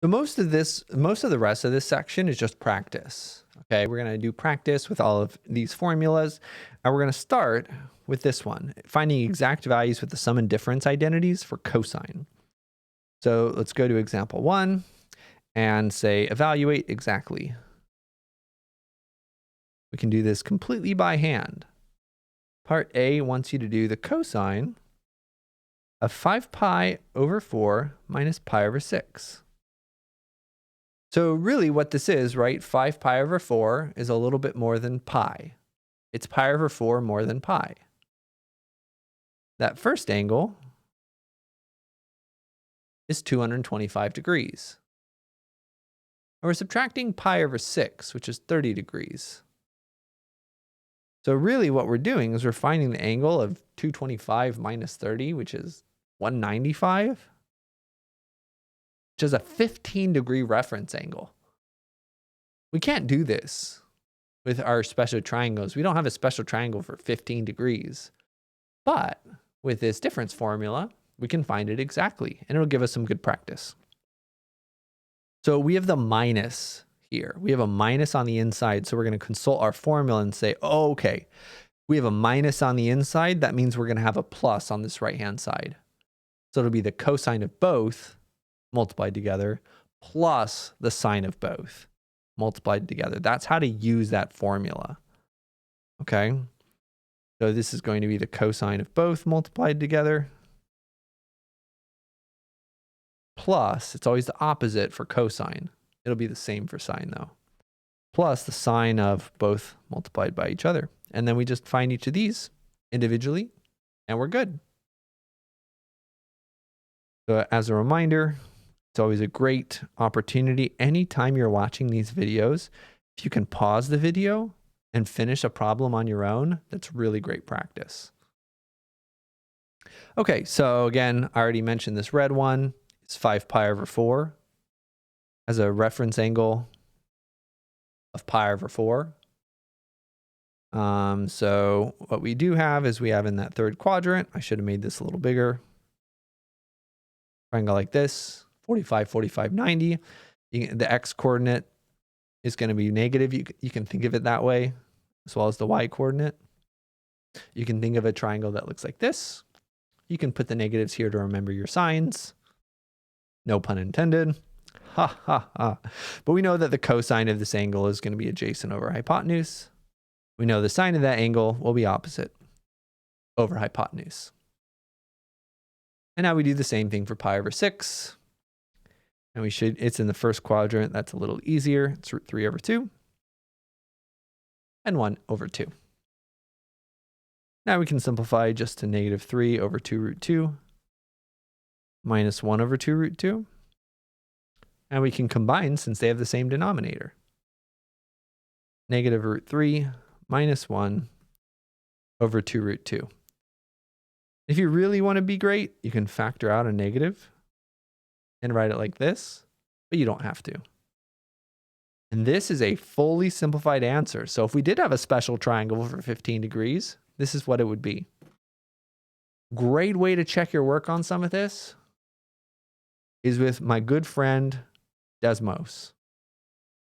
So most of the rest of this section is just practice. Okay, we're going to do practice with all of these formulas. And we're going to start with this one, finding exact values with the sum and difference identities for cosine. So let's go to example 1 and say evaluate exactly. We can do this completely by hand. Part A wants you to do the cosine of 5 pi over 4 minus pi over 6. So really what this is, right? 5 pi over 4 is a little bit more than pi. It's pi over 4 more than pi. That first angle is 225 degrees. And we're subtracting pi over 6, which is 30 degrees. So really what we're doing is we're finding the angle of 225 minus 30, which is 195, which is a 15-degree reference angle. We can't do this with our special triangles. We don't have a special triangle for 15 degrees. But with this difference formula, we can find it exactly, and it'll give us some good practice. So we have the minus here. We have a minus on the inside, so we're going to consult our formula and say, oh, okay, we have a minus on the inside. That means we're going to have a plus on this right-hand side. So it'll be the cosine of both multiplied together plus the sine of both multiplied together. That's how to use that formula. Okay. So this is going to be the cosine of both multiplied together plus, it's always the opposite for cosine. It'll be the same for sine though. Plus the sine of both multiplied by each other. And then we just find each of these individually and we're good. So as a reminder, it's always a great opportunity anytime you're watching these videos. If you can pause the video and finish a problem on your own, that's really great practice. Okay, so again, I already mentioned this red one. It's 5 pi over 4 as a reference angle of pi over 4. So what we do have is we have in that third quadrant, I should have made this a little bigger. Triangle like this, 45, 45, 90. The x coordinate is going to be negative. You can think of it that way, as well as the y coordinate. You can think of a triangle that looks like this. You can put the negatives here to remember your signs. No pun intended. Ha, ha, ha. But we know that the cosine of this angle is going to be adjacent over hypotenuse. We know the sine of that angle will be opposite over hypotenuse. And now we do the same thing for pi over 6. And it's in the first quadrant. That's a little easier. It's root 3 over 2. And 1 over 2. Now we can simplify just to negative 3 over 2 root 2 minus 1 over 2 root 2. And we can combine since they have the same denominator. Negative root 3 minus 1 over 2 root 2. If you really want to be great, you can factor out a negative and write it like this, but you don't have to. And this is a fully simplified answer. So if we did have a special triangle for 15 degrees, this is what it would be. Great way to check your work on some of this is with my good friend Desmos.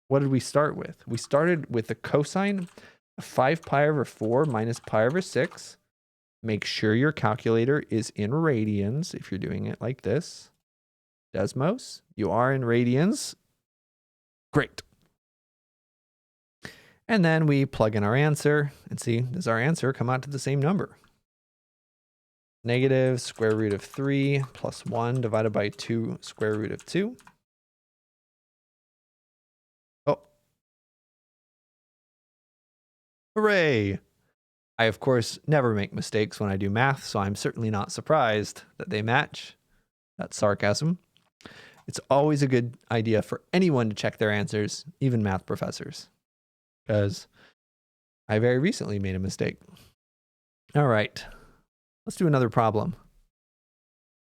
What did we start with? We started with the cosine of 5 pi over 4 minus pi over 6. Make sure your calculator is in radians if you're doing it like this. Desmos, you are in radians. Great. And then we plug in our answer and see, does our answer come out to the same number? Negative square root of 3 plus 1 divided by 2 square root of 2. Oh. Hooray. I, of course, never make mistakes when I do math, so I'm certainly not surprised that they match. That's sarcasm. It's always a good idea for anyone to check their answers, even math professors, because I very recently made a mistake. All right, let's do another problem.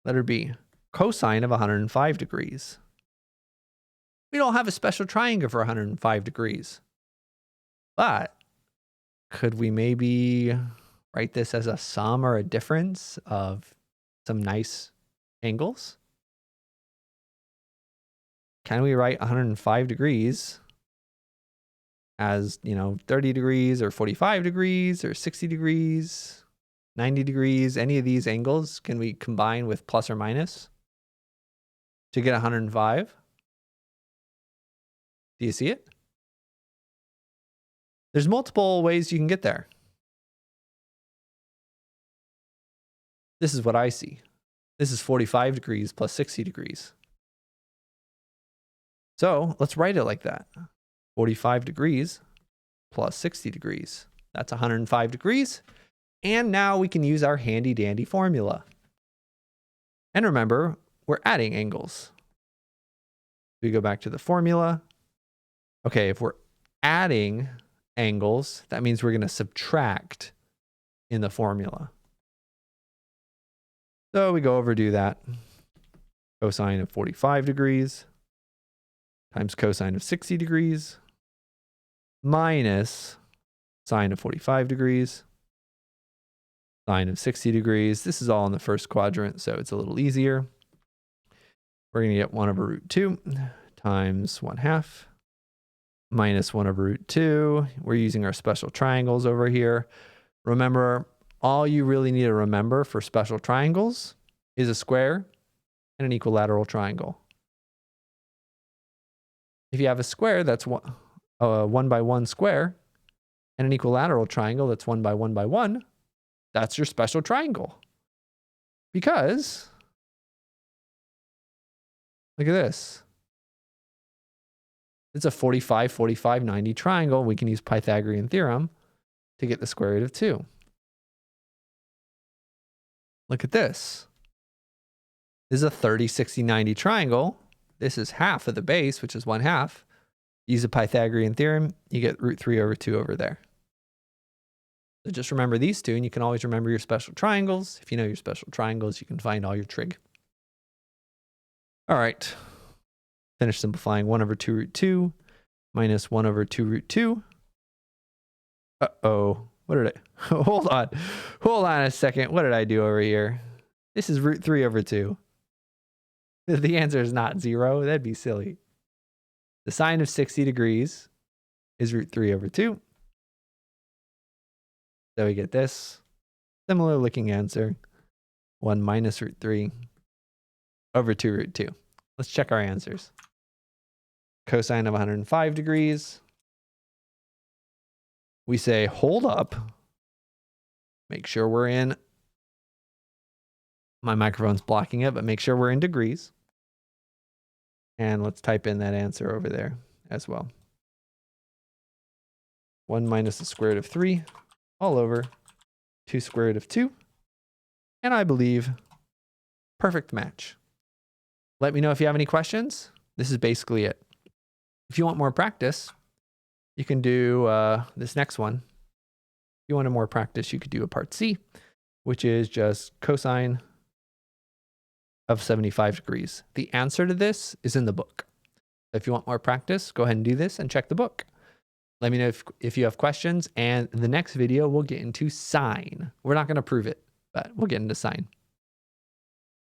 Letter B, cosine of 105 degrees. We don't have a special triangle for 105 degrees, but could we maybe write this as a sum or a difference of some nice angles? can we write 105 degrees as, 30 degrees or 45 degrees or 60 degrees, 90 degrees? Any of these angles can we combine with plus or minus to get 105? Do you see it? There's multiple ways you can get there. This is what I see. This is 45 degrees plus 60 degrees. So let's write it like that. 45 degrees plus 60 degrees. That's 105 degrees. And now we can use our handy dandy formula. And remember, we're adding angles. We go back to the formula. Okay, if we're adding angles, that means we're going to subtract in the formula. So we go overdo that. Cosine of 45 degrees times cosine of 60 degrees minus sine of 45 degrees, sine of 60 degrees. This is all in the first quadrant, so it's a little easier. We're going to get 1 over root 2 times 1/2 minus 1 over root 2. We're using our special triangles over here. Remember, all you really need to remember for special triangles is a square and an equilateral triangle. If you have a square that's 1 by 1 square and an equilateral triangle that's 1 by 1 by 1, that's your special triangle. Because, look at this. It's a 45, 45, 90 triangle. We can use Pythagorean theorem to get the square root of 2. Look at this. This is a 30, 60, 90 triangle. This is half of the base, which is 1/2. Use a Pythagorean theorem, you get root 3 over 2 over there. So just remember these two, and you can always remember your special triangles. If you know your special triangles, you can find all your trig. All right. Finish simplifying. 1 over 2 root 2 minus 1 over 2 root 2. Uh-oh. What did I... Hold on. Hold on a second. What did I do over here? This is root 3 over 2. The answer is not 0. That'd be silly. The sine of 60 degrees is root 3 over 2. So we get this similar looking answer. 1 minus root 3 over 2 root 2. Let's check our answers. Cosine of 105 degrees. We say, hold up. Make sure we're in. My microphone's blocking it, but make sure we're in degrees. And let's type in that answer over there as well. 1 minus the square root of 3 all over 2 square root of 2. And I believe perfect match. Let me know if you have any questions. This is basically it. If you want more practice, you can do this next one. If you wanted more practice, you could do a part C, which is just cosine of 75 degrees. The answer to this is in the book. If you want more practice, go ahead and do this and check the book. Let me know if you have questions, and in the next video, we'll get into sine. We're not going to prove it, but we'll get into sine.